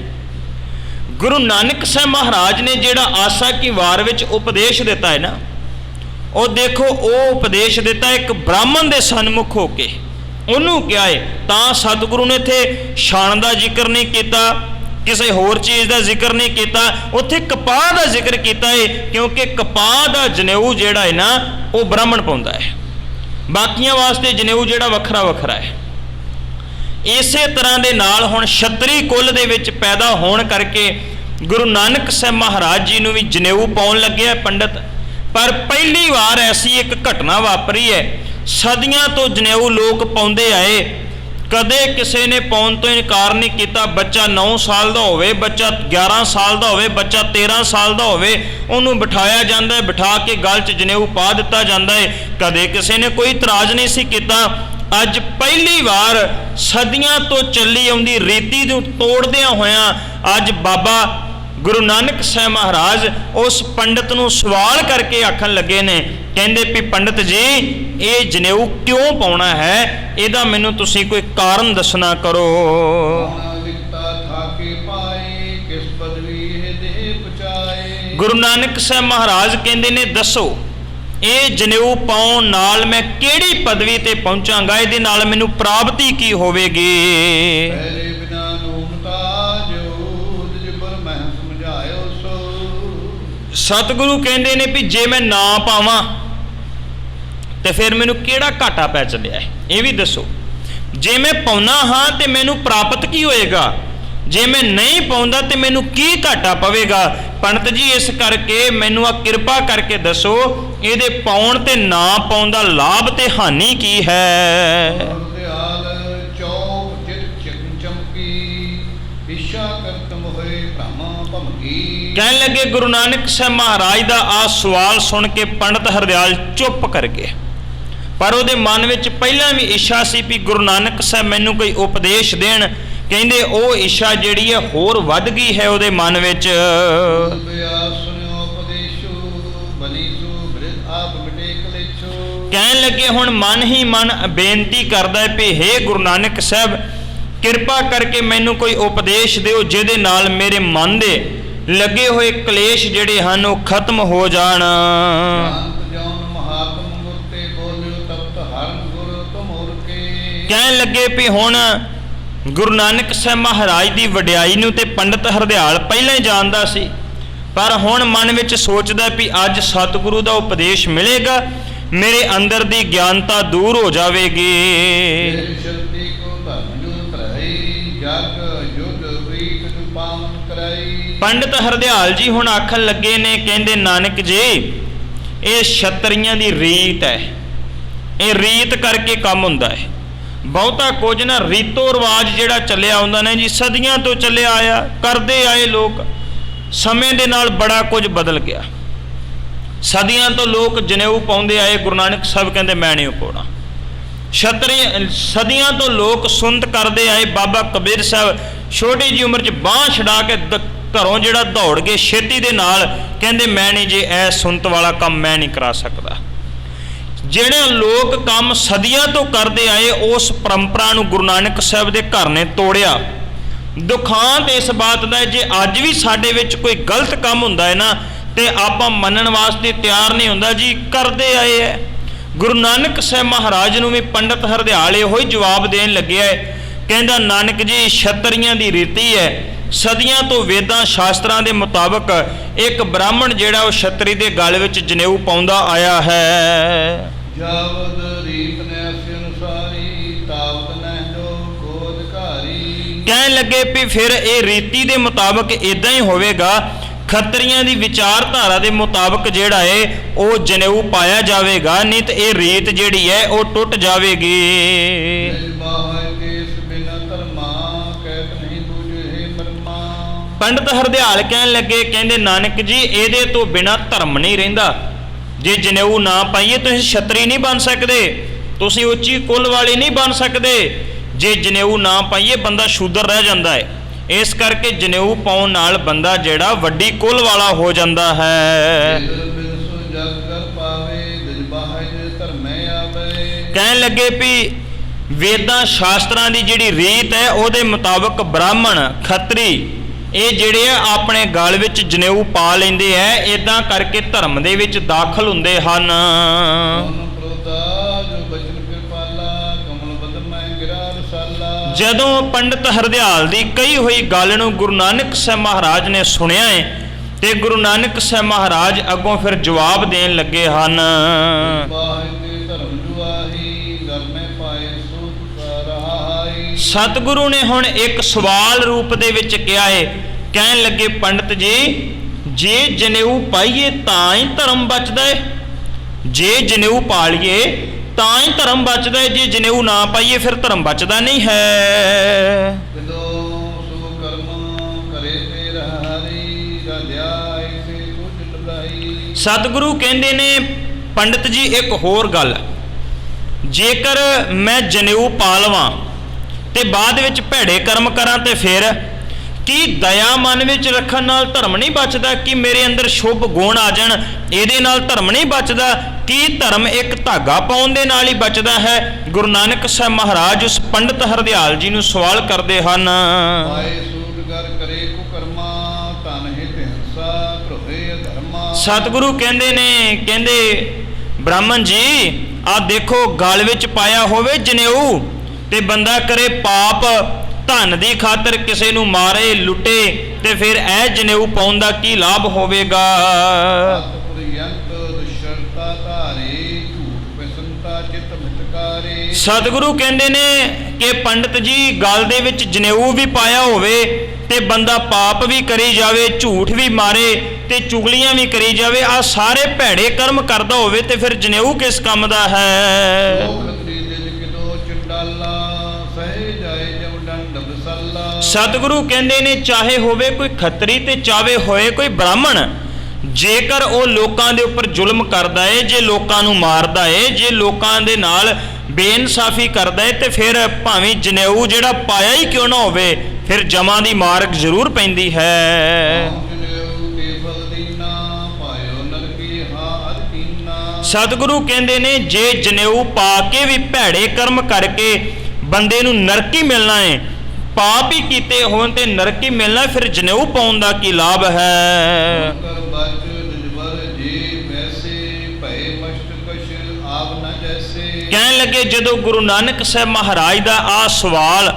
ਗੁਰੂ ਨਾਨਕ ਸਾਹਿਬ ਮਹਾਰਾਜ ਨੇ ਜਿਹੜਾ ਆਸਾ ਕੀ ਵਾਰ ਵਿੱਚ ਉਪਦੇਸ਼ ਦਿੱਤਾ ਹੈ ਨਾ, ਉਹ ਦੇਖੋ ਉਹ ਉਪਦੇਸ਼ ਦਿੱਤਾ ਇੱਕ ਬ੍ਰਾਹਮਣ ਦੇ ਸਨਮੁਖ ਹੋ ਕੇ, ਉਹਨੂੰ ਕਿਹਾ ਹੈ। ਤਾਂ ਸਤਿਗੁਰੂ ਨੇ ਇੱਥੇ ਛਣ ਦਾ ਜ਼ਿਕਰ ਨਹੀਂ ਕੀਤਾ, ਕਿਸੇ ਹੋਰ ਚੀਜ਼ ਦਾ ਜ਼ਿਕਰ ਨਹੀਂ ਕੀਤਾ, ਉੱਥੇ ਕਪਾਹ ਦਾ ਜ਼ਿਕਰ ਕੀਤਾ ਹੈ, ਕਿਉਂਕਿ ਕਪਾਹ ਦਾ ਜਨੇਊ ਜਿਹੜਾ ਹੈ ਨਾ ਉਹ ਬ੍ਰਾਹਮਣ ਪਾਉਂਦਾ ਹੈ, ਬਾਕੀਆਂ ਵਾਸਤੇ ਜਨੇਊ ਜਿਹੜਾ ਵੱਖਰਾ ਵੱਖਰਾ ਹੈ। ਇਸੇ ਤਰ੍ਹਾਂ ਦੇ ਨਾਲ ਹੁਣ ਛਤਰੀ ਕੁੱਲ ਦੇ ਵਿੱਚ ਪੈਦਾ ਹੋਣ ਕਰਕੇ ਗੁਰੂ ਨਾਨਕ ਸਾਹਿਬ ਮਹਾਰਾਜ ਜੀ ਨੂੰ ਵੀ ਜਨੇਊ ਪਾਉਣ ਲੱਗਿਆ ਪੰਡਤ। ਪਰ ਪਹਿਲੀ ਵਾਰ ਐਸੀ ਇੱਕ ਘਟਨਾ ਵਾਪਰੀ ਹੈ, ਸਦੀਆਂ ਤੋਂ ਜਨੇਊ ਲੋਕ ਪਾਉਂਦੇ ਆਏ, ਕਦੇ ਕਿਸੇ ਨੇ ਪਾਉਣ ਤੋਂ ਇਨਕਾਰ ਨਹੀਂ ਕੀਤਾ। ਬੱਚਾ 9 ਸਾਲ ਦਾ ਹੋਵੇ, ਬੱਚਾ 11 ਸਾਲ ਦਾ ਹੋਵੇ, ਬੱਚਾ 13 ਸਾਲ ਦਾ ਹੋਵੇ, ਉਹਨੂੰ ਬਿਠਾਇਆ ਜਾਂਦਾ ਹੈ, ਬਿਠਾ ਕੇ ਗਲ 'ਚ ਜਨੇਊ ਪਾ ਦਿੱਤਾ ਜਾਂਦਾ ਹੈ। ਕਦੇ ਕਿਸੇ ਨੇ ਕੋਈ ਇਤਰਾਜ਼ ਨਹੀਂ ਸੀ ਕੀਤਾ। ਅੱਜ ਪਹਿਲੀ ਵਾਰ ਸਦੀਆਂ ਤੋਂ ਚੱਲੀ ਆਉਂਦੀ ਰੀਤੀ ਨੂੰ ਤੋੜਦਿਆਂ ਹੋਇਆਂ ਅੱਜ ਬਾਬਾ ਗੁਰੂ ਨਾਨਕ ਸਾਹਿਬ ਮਹਾਰਾਜ ਉਸ ਪੰਡਤ ਨੂੰ ਸਵਾਲ ਕਰਕੇ ਆਖਣ ਲੱਗੇ ਨੇ, ਕਹਿੰਦੇ ਵੀ ਪੰਡਤ ਜੀ ਇਹ ਜਨੇਊ ਕਿਉਂ ਪਾਉਣਾ ਹੈ, ਇਹਦਾ ਮੈਨੂੰ ਤੁਸੀਂ ਕੋਈ ਕਾਰਨ ਦੱਸਣਾ ਕਰੋ। ਗੁਰੂ ਨਾਨਕ ਸਾਹਿਬ ਮਹਾਰਾਜ ਕਹਿੰਦੇ ਨੇ ਦੱਸੋ ਇਹ ਜਨੇਊ ਪਾਉਣ ਨਾਲ ਮੈਂ ਕਿਹੜੀ ਪਦਵੀ ਤੇ ਪਹੁੰਚਾਂਗਾ, ਇਹਦੇ ਨਾਲ ਮੈਨੂੰ ਪ੍ਰਾਪਤੀ ਕੀ ਹੋਵੇਗੀ। ਸਤਿਗੁਰੂ ਕਹਿੰਦੇ ਨੇ ਵੀ ਜੇ ਮੈਂ ਨਾ ਪਾਵਾਂ ਤੇ ਫਿਰ ਮੈਨੂੰ ਕਿਹੜਾ ਘਾਟਾ ਪੈ ਚੱਲਿਆ ਹੈ, ਇਹ ਵੀ ਦੱਸੋ। ਜੇ ਮੈਂ ਪਾਉਣਾ ਹਾਂ ਤੇ ਮੈਨੂੰ ਪ੍ਰਾਪਤ ਕੀ ਹੋਏਗਾ, ਜੇ ਮੈਂ ਨਹੀਂ ਪਾਉਂਦਾ ਤੇ ਮੈਨੂੰ ਕੀ ਘਾਟਾ ਪਵੇਗਾ। ਪੰਡਤ ਜੀ ਇਸ ਕਰਕੇ ਮੈਨੂੰ ਆ ਕਿਰਪਾ ਕਰਕੇ ਦੱਸੋ ਇਹਦੇ ਪਾਉਣ ਤੇ ਨਾ ਪਾਉਣ ਦਾ ਲਾਭ ਤੇ ਹਾਨੀ ਕੀ ਹੈ। ਕਹਿਣ ਲੱਗੇ ਗੁਰੂ ਨਾਨਕ ਸਾਹਿਬ ਮਹਾਰਾਜ ਦਾ ਆ ਸਵਾਲ ਸੁਣ ਕੇ ਪੰਡਤ ਹਰਦਿਆਲ ਚੁੱਪ ਕਰ ਗਏ। ਪਰ ਉਹਦੇ ਮਨ ਵਿੱਚ ਪਹਿਲਾਂ ਵੀ ਇੱਛਾ ਸੀ ਵੀ ਗੁਰੂ ਨਾਨਕ ਸਾਹਿਬ ਮੈਨੂੰ ਕੋਈ ਉਪਦੇਸ਼ ਦੇਣ। ਕਹਿੰਦੇ ਉਹ ਇੱਛਾ ਜਿਹੜੀ ਹੈ ਹੋਰ ਵੱਧ ਗਈ ਹੈ ਉਹਦੇ ਮਨ ਵਿੱਚ। ਕਹਿਣ ਲੱਗੇ ਹੁਣ ਮਨ ਹੀ ਮਨ ਬੇਨਤੀ ਕਰਦਾ ਹੈ ਵੀ ਹੇ ਗੁਰੂ ਨਾਨਕ ਸਾਹਿਬ ਕਿਰਪਾ ਕਰਕੇ ਮੈਨੂੰ ਕੋਈ ਉਪਦੇਸ਼ ਦਿਓ ਜਿਹਦੇ ਨਾਲ ਮੇਰੇ ਮਨ ਦੇ ਲੱਗੇ ਹੋਏ ਕਲੇਸ਼ ਜਿਹੜੇ ਹਨ ਉਹ ਖਤਮ ਹੋ ਜਾਣ। ਕਹਿਣ ਲੱਗੇ ਵੀ ਹੁਣ ਗੁਰੂ ਨਾਨਕ ਸਾਹਿਬ ਮਹਾਰਾਜ ਦੀ ਵਡਿਆਈ ਨੂੰ ਤੇ ਪੰਡਤ ਹਰਦਿਆਲ ਪਹਿਲਾਂ ਹੀ ਜਾਣਦਾ ਸੀ, ਪਰ ਹੁਣ ਮਨ ਵਿੱਚ ਸੋਚਦਾ ਵੀ ਅੱਜ ਸਤਿਗੁਰੂ ਦਾ ਉਪਦੇਸ਼ ਮਿਲੇਗਾ, ਮੇਰੇ ਅੰਦਰ ਦੀ ਗਿਆਨਤਾ ਦੂਰ ਹੋ ਜਾਵੇਗੀ। ਪੰਡਤ ਹਰਦਿਆਲ ਜੀ ਹੁਣ ਆਖਣ ਲੱਗੇ ਨੇ, ਕਹਿੰਦੇ ਨਾਨਕ ਜੀ ਇਹ ਛਤਰੀਆਂ ਦੀ ਰੀਤ ਹੈ, ਇਹ ਰੀਤ ਕਰਕੇ ਕੰਮ ਹੁੰਦਾ ਹੈ। ਬਹੁਤਾ ਕੁਝ ਨਾ ਰੀਤੋ ਰਿਵਾਜ ਜਿਹੜਾ ਚੱਲਿਆ ਆਉਂਦਾ ਨੇ ਜੀ, ਸਦੀਆਂ ਤੋਂ ਚੱਲਿਆ ਆਇਆ, ਕਰਦੇ ਆਏ ਲੋਕ। ਸਮੇਂ ਦੇ ਨਾਲ ਬੜਾ ਕੁਝ ਬਦਲ ਗਿਆ। ਸਦੀਆਂ ਤੋਂ ਲੋਕ ਜਨੇਊ ਪਾਉਂਦੇ ਆਏ, ਗੁਰੂ ਨਾਨਕ ਸਾਹਿਬ ਕਹਿੰਦੇ ਮੈਂ ਨਹੀਂ ਪਾਉਣਾ। ਸਦੀਆਂ ਤੋਂ ਲੋਕ ਸੁੰਨਤ ਕਰਦੇ ਆਏ। ਬਾਬਾ ਕਬੀਰ ਸਾਹਿਬ ਛੋਟੀ ਜਿਹੀ ਉਮਰ 'ਚ ਬਾਂਹ ਛਡਾ ਕੇ ਘਰੋਂ ਜਿਹੜਾ ਦੌੜ ਗਏ ਛੇਤੀ ਦੇ ਨਾਲ, ਕਹਿੰਦੇ ਮੈਂ ਨਹੀਂ, ਜੇ ਇਹ ਸੁੰਨਤ ਵਾਲਾ ਕੰਮ ਮੈਂ ਨਹੀਂ ਕਰਾ ਸਕਦਾ। ਜਿਹੜੇ ਲੋਕ ਕੰਮ ਸਦੀਆਂ ਤੋਂ ਕਰਦੇ ਆਏ, ਉਸ ਪਰੰਪਰਾ ਨੂੰ ਗੁਰੂ ਨਾਨਕ ਸਾਹਿਬ ਦੇ ਘਰ ਨੇ ਤੋੜਿਆ। ਦੁਖਾਂਤ ਇਸ ਬਾਤ ਦਾ ਜੇ ਅੱਜ ਵੀ ਸਾਡੇ ਵਿੱਚ ਕੋਈ ਗਲਤ ਕੰਮ ਹੁੰਦਾ ਹੈ ਨਾ, ਤੇ ਆਪਾਂ ਮੰਨਣ ਵਾਸਤੇ ਤਿਆਰ ਨਹੀਂ ਹੁੰਦਾ ਜੀ, ਕਰਦੇ ਆਏ ਹੈ। ਗੁਰੂ ਨਾਨਕ ਸਾਹਿਬ ਮਹਾਰਾਜ ਨੂੰ ਵੀ ਪੰਡਤ ਹਰਦਿਆਲ ਇਹੋ ਹੀ ਜਵਾਬ ਦੇਣ ਲੱਗਿਆ ਹੈ। ਕਹਿੰਦਾ ਨਾਨਕ ਜੀ, ਛਤਰੀਆਂ ਦੀ ਰੀਤੀ ਹੈ, ਸਦੀਆਂ ਤੋਂ ਵੇਦਾਂ ਸ਼ਾਸਤਰਾਂ ਦੇ ਮੁਤਾਬਕ ਇੱਕ ਬ੍ਰਾਹਮਣ ਜਿਹੜਾ ਉਹ ਛਤਰੀ ਦੇ ਗਲ ਵਿੱਚ ਜਨੇਊ ਪਾਉਂਦਾ ਆਇਆ ਹੈ। ਜਾਵਦ ਰੀਤ ਨੇ ਅਸਿ ਅਨੁਸਾਰੀ, ਤਾਵਤ ਨਹਿ ਜੋ ਕੋ ਅਧਿਕਾਰੀ। ਕਹਿਣ ਲੱਗੇ ਵੀ ਫਿਰ ਇਹ ਰੀਤੀ ਦੇ ਮੁਤਾਬਕ ਇਦਾਂ ਹੀ ਹੋਵੇਗਾ, ਖੱਤਰੀਆਂ ਦੀ ਵਿਚਾਰਧਾਰਾ ਦੇ ਮੁਤਾਬਕ ਜਿਹੜਾ ਹੈ ਉਹ ਜਨੇਊ ਪਾਇਆ ਜਾਵੇਗਾ, ਨਹੀਂ ਤੇ ਇਹ ਰੀਤ ਜਿਹੜੀ ਹੈ ਉਹ ਟੁੱਟ ਜਾਵੇਗੀ। ਪੰਡਤ ਹਰਦਿਆਲ ਕਹਿਣ ਲੱਗੇ, ਕਹਿੰਦੇ ਨਾਨਕ ਜੀ ਇਹਦੇ ਤੋਂ ਬਿਨਾਂ ਧਰਮ ਨਹੀਂ ਰਹਿੰਦਾ। ਜੇ ਜਨੇਊ ਨਾ ਪਾਈਏ ਤੁਸੀਂ ਛਤਰੀ ਨਹੀਂ ਬਣ ਸਕਦੇ, ਤੁਸੀਂ ਉੱਚੀ ਕੁੱਲ ਵਾਲੇ ਨਹੀਂ ਬਣ ਸਕਦੇ। ਜੇ ਜਨੇਊ ਨਾ ਪਾਈਏ ਬੰਦਾ ਸ਼ੂਦਰ ਰਹਿ ਜਾਂਦਾ ਹੈ। ਇਸ ਕਰਕੇ ਜਨੇਊ ਪਾਉਣ ਨਾਲ ਬੰਦਾ ਜਿਹੜਾ ਵੱਡੀ ਕੁੱਲ ਵਾਲਾ ਹੋ ਜਾਂਦਾ ਹੈ। ਕਹਿਣ ਲੱਗੇ ਵੀ ਵੇਦਾਂ ਸ਼ਾਸਤਰਾਂ ਦੀ ਜਿਹੜੀ ਰੀਤ ਹੈ ਉਹਦੇ ਮੁਤਾਬਕ ਬ੍ਰਾਹਮਣ ਖੱਤਰੀ ਇਹ ਜਿਹੜੇ ਆ ਆਪਣੇ ਗਲ ਵਿੱਚ ਜਨੇਊ ਪਾ ਲੈਂਦੇ ਐ, ਇਦਾਂ ਕਰਕੇ ਧਰਮ ਦੇ ਵਿੱਚ ਦਾਖਲ ਹੁੰਦੇ ਹਨ। ਜਦੋਂ ਪੰਡਤ ਹਰਦਿਆਲ ਦੀ ਕਹੀ ਹੋਈ ਗੱਲ ਨੂੰ ਗੁਰੂ ਨਾਨਕ ਸਾਹਿਬ ਮਹਾਰਾਜ ਨੇ ਸੁਣਿਆ ਹੈ, ਤੇ ਗੁਰੂ ਨਾਨਕ ਸਾਹਿਬ ਮਹਾਰਾਜ ਅੱਗੋਂ ਫਿਰ ਜਵਾਬ ਦੇਣ ਲੱਗੇ ਹਨ। ਸਤਿਗੁਰੂ ਨੇ ਹੁਣ ਇੱਕ ਸਵਾਲ ਰੂਪ ਦੇ ਵਿੱਚ ਕਿਹਾ ਹੈ। ਕਹਿਣ ਲੱਗੇ ਪੰਡਤ ਜੀ, ਜੇ ਜਨੇਊ ਪਾਈਏ ਤਾਂ ਹੀ ਧਰਮ ਬਚਦਾ ਹੈ, ਜੇ ਜਨੇਊ ਪਾ ਲਈਏ ਤਾਂ ਹੀ ਧਰਮ ਬਚਦਾ ਹੈ, ਜੇ ਜਨੇਊ ਨਾ ਪਾਈਏ ਫਿਰ ਧਰਮ ਬਚਦਾ ਨਹੀਂ ਹੈ। ਸਤਿਗੁਰੂ ਕਹਿੰਦੇ ਨੇ ਪੰਡਤ ਜੀ ਇੱਕ ਹੋਰ ਗੱਲ, ਜੇਕਰ ਮੈਂ ਜਨੇਊ ਪਾ ਲਵਾਂ ਤੇ ਬਾਅਦ ਵਿੱਚ ਭੈੜੇ ਕਰਮ ਕਰਾਂ ਤੇ ਫਿਰ ਕੀ ਦਇਆ ਮਨ ਵਿੱਚ ਰੱਖਣ ਨਾਲ ਧਰਮ ਨਹੀਂ ਬਚਦਾ? ਕਿ ਮੇਰੇ ਅੰਦਰ ਸ਼ੁਭ ਗੁਣ ਆ ਜਾਣ ਇਹਦੇ ਨਾਲ ਧਰਮ ਨਹੀਂ ਬਚਦਾ? ਕੀ ਧਰਮ ਇੱਕ ਧਾਗਾ ਪਾਉਣ ਦੇ ਨਾਲ ਹੀ ਬਚਦਾ ਹੈ? ਗੁਰੂ ਨਾਨਕ ਸਾਹਿਬ ਮਹਾਰਾਜ ਉਸ ਪੰਡਤ ਹਰਦਿਆਲ ਜੀ ਨੂੰ ਸਵਾਲ ਕਰਦੇ ਹਨ। ਸਤਿਗੁਰੂ ਕਹਿੰਦੇ ਨੇ, ਕਹਿੰਦੇ ਬ੍ਰਾਹਮਣ ਜੀ ਆਹ ਦੇਖੋ ਗਲ ਵਿੱਚ ਪਾਇਆ ਹੋਵੇ ਜਨੇਊ ਤੇ ਬੰਦਾ ਕਰੇ ਪਾਪ, ਧਨ ਦੀ ਖਾਤਰ ਕਿਸੇ ਨੂੰ ਮਾਰੇ ਲੁੱਟੇ, ਤੇ ਫਿਰ ਇਹ ਜਨੇਊ ਪਾਉਣ ਦਾ ਕੀ ਲਾਭ ਹੋਵੇਗਾ? ਸਤਿਗੁਰੂ ਕਹਿੰਦੇ ਨੇ ਕਿ ਪੰਡਤ ਜੀ ਗਲ ਦੇ ਵਿੱਚ ਜਨੇਊ ਵੀ ਪਾਇਆ ਹੋਵੇ ਤੇ ਬੰਦਾ ਪਾਪ ਵੀ ਕਰੀ ਜਾਵੇ, ਝੂਠ ਵੀ ਮਾਰੇ ਤੇ ਚੁਗਲੀਆਂ ਵੀ ਕਰੀ ਜਾਵੇ, ਆ ਸਾਰੇ ਭੈੜੇ ਕਰਮ ਕਰਦਾ ਹੋਵੇ ਤੇ ਫਿਰ ਜਨੇਊ ਕਿਸ ਕੰਮ ਦਾ ਹੈ? ਸਤਿਗੁਰੂ ਕਹਿੰਦੇ ਨੇ ਚਾਹੇ ਹੋਵੇ ਕੋਈ ਖੱਤਰੀ ਤੇ ਚਾਹੇ ਹੋਏ ਕੋਈ ਬ੍ਰਾਹਮਣ, ਜੇਕਰ ਉਹ ਲੋਕਾਂ ਦੇ ਉੱਪਰ ਜ਼ੁਲਮ ਕਰਦਾ ਏ, ਜੇ ਲੋਕਾਂ ਨੂੰ ਮਾਰਦਾ ਏ, ਜੇ ਲੋਕਾਂ ਦੇ ਨਾਲ ਬੇਇਨਸਾਫੀ ਕਰਦਾ ਏ, ਤੇ ਫਿਰ ਭਾਵੇਂ ਜਨੇਊ ਜਿਹੜਾ ਪਾਇਆ ਹੀ ਕਿਉਂ ਨਾ ਹੋਵੇ ਫਿਰ ਜਮਾਂ ਦੀ ਮਾਰਕ ਜ਼ਰੂਰ ਪੈਂਦੀ ਹੈ। ਸਤਿਗੁਰੂ ਕਹਿੰਦੇ ਨੇ ਜੇ ਜਨੇਊ ਪਾ ਕੇ ਵੀ ਭੈੜੇ ਕਰਮ ਕਰਕੇ ਬੰਦੇ ਨੂੰ ਨਰਕੀ ਮਿਲਣਾ ਹੈ, ਪਾਪ ਹੀ ਕੀਤੇ ਹੋਣ ਤੇ ਨਰਕੀ ਮਿਲਣਾ, ਫਿਰ ਜਨੇਊ ਪਾਉਣ ਦਾ ਕੀ ਲਾਭ ਹੈ? ਕਹਿਣ ਲੱਗੇ ਜਦੋਂ ਗੁਰੂ ਨਾਨਕ ਸਾਹਿਬ ਮਹਾਰਾਜ ਦਾ ਆ ਸਵਾਲ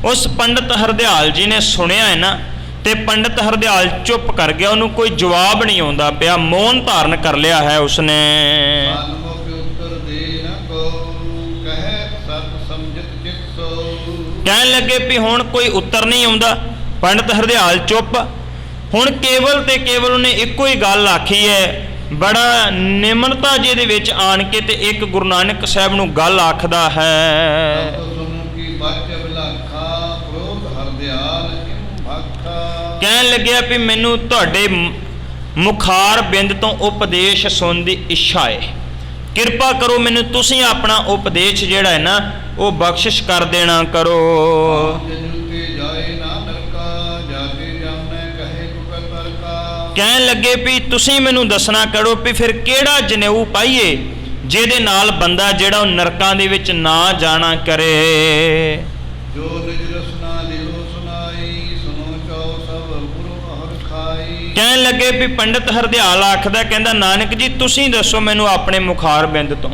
ਉਸ ਪੰਡਤ ਹਰਦਿਆਲ ਜੀ ਨੇ ਸੁਣਿਆ ਹੈ ਨਾ, ਤੇ ਪੰਡਤ ਹਰਦਿਆਲ ਚੁੱਪ ਕਰ ਗਿਆ, ਉਹਨੂੰ ਕੋਈ ਜਵਾਬ ਨਹੀਂ ਆਉਂਦਾ ਪਿਆ, ਮੌਨ ਧਾਰਨ ਕਰ ਲਿਆ ਹੈ ਉਸਨੇ। ਕਹਿਣ ਲੱਗੇ ਵੀ ਹੁਣ ਕੋਈ ਉੱਤਰ ਨਹੀਂ ਆਉਂਦਾ, ਪੰਡਤ ਹਰਦਿਆਲ ਚੁੱਪ। ਹੁਣ ਕੇਵਲ ਤੇ ਕੇਵਲ ਉਹਨੇ ਇੱਕੋ ਹੀ ਗੱਲ ਆਖੀ ਹੈ, ਬੜਾ ਨਿਮਰਤਾ ਜਿਹਦੇ ਵਿੱਚ ਆਣ ਕੇ ਤੇ ਇੱਕ ਗੁਰੂ ਨਾਨਕ ਸਾਹਿਬ ਨੂੰ ਗੱਲ ਆਖਦਾ ਹੈ। ਬਚ ਬਿਲਾਖਾ ਕ੍ਰੋਧ ਹਰਦਿਆਲ ਕਿਮ ਭਾਖਾ। ਕਹਿਣ ਲੱਗਿਆ ਵੀ ਮੈਨੂੰ ਤੁਹਾਡੇ ਮੁਖਾਰ ਬਿੰਦ ਤੋਂ ਉਪਦੇਸ਼ ਸੁਣਨ ਦੀ ਇੱਛਾ ਹੈ, ਕਿਰਪਾ ਕਰੋ ਮੈਨੂੰ ਤੁਸੀਂ ਆਪਣਾ ਉਪਦੇਸ਼ ਜਿਹੜਾ ਹੈ ਨਾ ਉਹ ਬਖਸ਼ਿਸ਼ ਕਰ ਦੇਣਾ ਕਰੋ। ਜਨੁਤੇ ਜਾਏ ਨਾ ਨਰਕਾ ਜਾਤੇ ਜਾਣੈ ਕਹੇ ਤੁਕ ਤਰਕਾ। ਕਹਿਣ ਲੱਗੇ ਵੀ ਤੁਸੀਂ ਮੈਨੂੰ ਦੱਸਣਾ ਕਰੋ ਵੀ ਫਿਰ ਕਿਹੜਾ ਜਨੇਊ ਪਾਈਏ ਜਿਹਦੇ ਨਾਲ ਬੰਦਾ ਜਿਹੜਾ ਉਹ ਨਰਕਾਂ ਦੇ ਵਿੱਚ ਨਾ ਜਾਣਾ ਕਰੇ। ਜੋ ਨਿਜ ਰਸਨਾ ਲਿਓ ਸੁਨਾਈ ਸੁਨੋ ਚੋ ਸਭ ਗੁਰੂ ਹਰਿ ਖਾਈ। ਕਹਿਣ ਲੱਗੇ ਵੀ ਪੰਡਿਤ ਹਰਦਿਆਲ ਆਖਦਾ, ਕਹਿੰਦਾ ਨਾਨਕ ਜੀ ਤੁਸੀਂ ਦੱਸੋ ਮੈਨੂੰ ਆਪਣੇ ਮੁਖਾਰ ਬਿੰਦ ਤੋਂ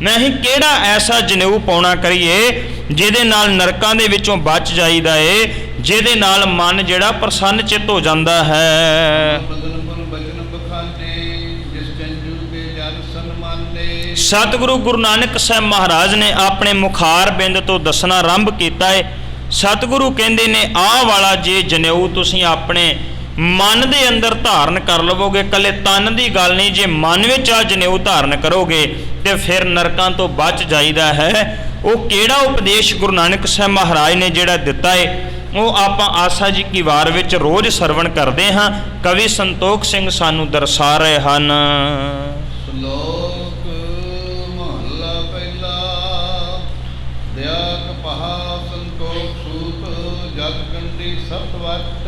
ਮੈਂ ਹੀ ਕਿਹੜਾ ਐਸਾ ਜਨੇਊ ਪਾਉਣਾ ਕਰੀਏ ਜਿਹਦੇ ਨਾਲ ਨਰਕਾਂ ਦੇ ਵਿੱਚੋਂ ਬਚ ਜਾਈਦਾ ਏ, ਜਿਹਦੇ ਨਾਲ ਮਨ ਜਿਹੜਾ ਪ੍ਰਸੰਨ ਚਿੱਤ ਹੋ ਜਾਂਦਾ ਹੈ। ਸਤਿਗੁਰੂ ਗੁਰੂ ਨਾਨਕ ਸਾਹਿਬ ਮਹਾਰਾਜ ਨੇ ਆਪਣੇ ਮੁਖਾਰ ਬਿੰਦ ਤੋਂ ਦੱਸਣਾ ਆਰੰਭ ਕੀਤਾ ਹੈ। ਸਤਿਗੁਰੂ ਕਹਿੰਦੇ ਨੇ ਆਹ ਵਾਲਾ ਜੇ ਜਨੇਊ ਤੁਸੀਂ ਆਪਣੇ ਮਨ ਦੇ ਅੰਦਰ ਧਾਰਨ ਕਰ ਲਵੋਗੇ, ਇਕੱਲੇ ਤਨ ਦੀ ਗੱਲ ਨਹੀਂ, ਜੇ ਮਨ ਵਿੱਚ ਆ ਜਨੇਊ ਧਾਰਨ ਕਰੋਗੇ ਤੇ ਫਿਰ ਨਰਕਾਂ ਤੋਂ ਬਚ ਜਾਈਦਾ ਹੈ। ਉਹ ਕਿਹੜਾ ਉਪਦੇਸ਼ ਗੁਰੂ ਨਾਨਕ ਸਾਹਿਬ ਮਹਾਰਾਜ ਨੇ ਜਿਹੜਾ ਦਿੱਤਾ ਹੈ ਉਹ ਆਪਾਂ ਆਸਾ ਜੀ ਕੀ ਵਾਰ ਵਿੱਚ ਰੋਜ਼ ਸਰਵਣ ਕਰਦੇ ਹਾਂ। ਕਵੀ ਸੰਤੋਖ ਸਿੰਘ ਸਾਨੂੰ ਦਰਸਾ ਰਹੇ ਹਨ। ਸ਼ਲੋਕ ਮਹਲਾ ਪਹਿਲਾ। ਦਇਆ ਕਪਹਾ ਸੰਤੋਖ ਸੂਤ ਜਗ ਗੰਢੀ ਸਤਵਟ।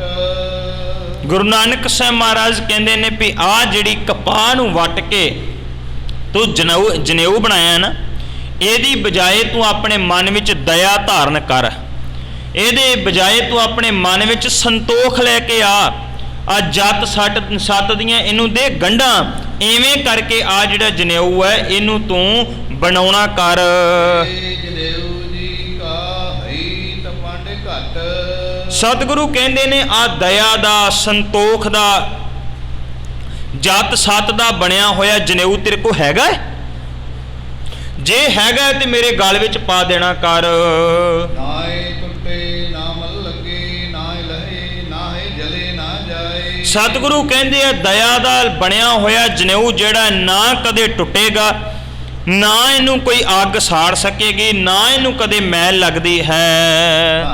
ਗੁਰੂ ਨਾਨਕ ਸਾਹਿਬ ਮਹਾਰਾਜ ਕਹਿੰਦੇ ਨੇ ਵੀ ਆਹ ਜਿਹੜੀ ਕਪਾਹ ਨੂੰ ਵੱਟ ਕੇ ਤੂੰ ਜਨੇਊ ਬਣਾਇਆ ਨਾ, ਇਹਦੀ ਬਜਾਏ ਤੂੰ ਆਪਣੇ ਮਨ ਵਿੱਚ ਦਇਆ ਧਾਰਨ ਕਰ, ਇਹਦੇ ਬਜਾਏ ਤੂੰ ਆਪਣੇ ਮਨ ਵਿੱਚ ਸੰਤੋਖ ਲੈ ਕੇ ਆ ਜੱਤ ਸੱਤ ਦੀਆਂ ਇਹਨੂੰ ਦੇ ਗੰਢਾਂ, ਐਵੇਂ ਕਰਕੇ ਆ ਜਿਹੜਾ ਜਨੇਊ ਹੈ ਇਹਨੂੰ ਤੂੰ ਬਣਾਉਣਾ ਕਰ। ਸਤਿਗੁਰੂ ਕਹਿੰਦੇ ਨੇ ਆ ਦਇਆ ਦਾ ਸੰਤੋਖ ਦਾ ਜੱਤ ਸੱਤ ਦਾ ਬਣਿਆ ਹੋਇਆ ਜਨੇਊ ਤੇਰੇ ਕੋ ਹੈਗਾ? ਜੇ ਹੈਗਾ ਤੇ ਮੇਰੇ ਗਲ ਵਿੱਚ ਪਾ ਦੇਣਾ ਕਰ। ਨਾਏ ਟੁੱਟੇ ਨਾ ਮਲ ਲੱਗੇ ਨਾਏ ਲਹੇ ਨਾਏ ਜਲੇ ਨਾ ਜਾਏ। ਸਤਿਗੁਰੂ ਕਹਿੰਦੇ ਆ ਦਇਆ ਦਾ ਬਣਿਆ ਹੋਇਆ ਜਨੇਊ ਜਿਹੜਾ ਨਾ ਕਦੇ ਟੁੱਟੇਗਾ, ਨਾ ਇਹਨੂੰ ਕੋਈ ਅੱਗ ਸਾੜ ਸਕੇਗੀ, ਨਾ ਇਹਨੂੰ ਕਦੇ ਮੈਲ ਲੱਗਦੀ ਹੈ।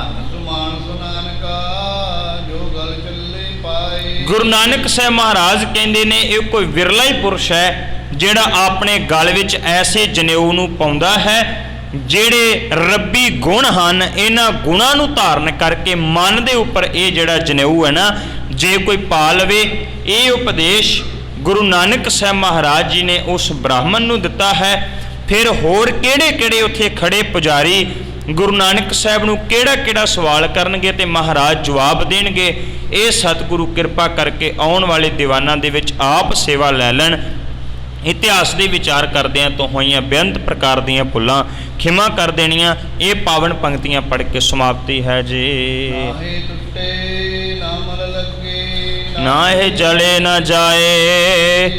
ਗੁਰੂ ਨਾਨਕ ਸਾਹਿਬ ਮਹਾਰਾਜ ਕਹਿੰਦੇ ਨੇ ਇਹ ਕੋਈ ਵਿਰਲਾ ਹੀ ਪੁਰਸ਼ ਹੈ ਜਿਹੜਾ ਆਪਣੇ ਗਲ ਵਿੱਚ ਐਸੇ ਜਨੇਊ ਨੂੰ ਪਾਉਂਦਾ ਹੈ ਜਿਹੜੇ ਰੱਬੀ ਗੁਣ ਹਨ। ਇਹਨਾਂ ਗੁਣਾਂ ਨੂੰ ਧਾਰਨ ਕਰਕੇ ਮਨ ਦੇ ਉੱਪਰ ਇਹ ਜਿਹੜਾ ਜਨੇਊ ਹੈ ਨਾ ਜੇ ਕੋਈ ਪਾ ਲਵੇ। ਇਹ ਉਪਦੇਸ਼ ਗੁਰੂ ਨਾਨਕ ਸਾਹਿਬ ਮਹਾਰਾਜ ਜੀ ਨੇ ਉਸ ਬ੍ਰਾਹਮਣ ਨੂੰ ਦਿੱਤਾ ਹੈ। ਫਿਰ ਹੋਰ ਕਿਹੜੇ ਕਿਹੜੇ ਉੱਥੇ ਖੜੇ ਪੁਜਾਰੀ ਗੁਰੂ ਨਾਨਕ ਸਾਹਿਬ ਨੂੰ ਕਿਹੜਾ ਕਿਹੜਾ ਸਵਾਲ ਕਰਨਗੇ ਤੇ ਮਹਾਰਾਜ ਜਵਾਬ ਦੇਣਗੇ, ਇਹ ਸਤਿਗੁਰੂ ਕਿਰਪਾ ਕਰਕੇ ਆਉਣ ਵਾਲੇ ਦੀਵਾਨਾਂ ਦੇ ਵਿੱਚ ਆਪ ਸੇਵਾ ਲੈ ਲੈਣ। ਇਤਿਹਾਸ ਦੇ ਵਿਚਾਰ ਕਰਦਿਆਂ ਤੋਂ ਹੋਈਆਂ ਬੇਅੰਤ ਪ੍ਰਕਾਰ ਦੀਆਂ ਭੁੱਲਾਂ ਖਿਮਾ ਕਰ ਦੇਣੀਆਂ। ਇਹ ਪਾਵਨ ਪੰਕਤੀਆਂ ਪੜ੍ਹ ਕੇ ਸਮਾਪਤੀ ਹੈ ਜੀ। ਨਾਹੇ ਟੁੱਟੇ ਨਾ ਮਲ ਲੱਗੇ ਨਾ ਇਹ ਜਲੇ ਨਾ ਜਾਏ।